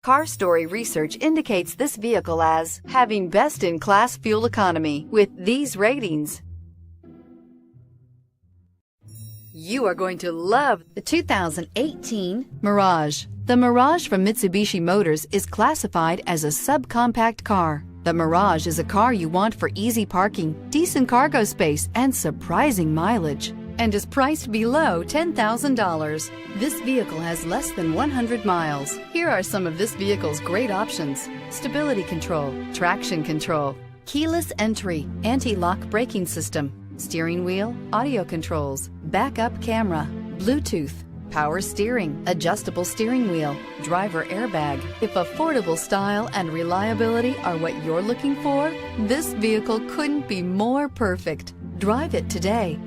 Car Story research indicates this vehicle as having best-in-class fuel economy with these ratings. You are going to love the 2018 Mirage. The Mirage from Mitsubishi Motors is classified as a subcompact car. The Mirage is a car you want for easy parking, decent cargo space, and surprising mileage, and is priced below $10,000. This vehicle has less than 100 miles. Here are some of this vehicle's great options: stability control, traction control, keyless entry, anti-lock braking system, steering wheel audio controls, backup camera, Bluetooth, power steering, adjustable steering wheel, driver airbag. If affordable style and reliability are what you're looking for, this vehicle couldn't be more perfect. Drive it today.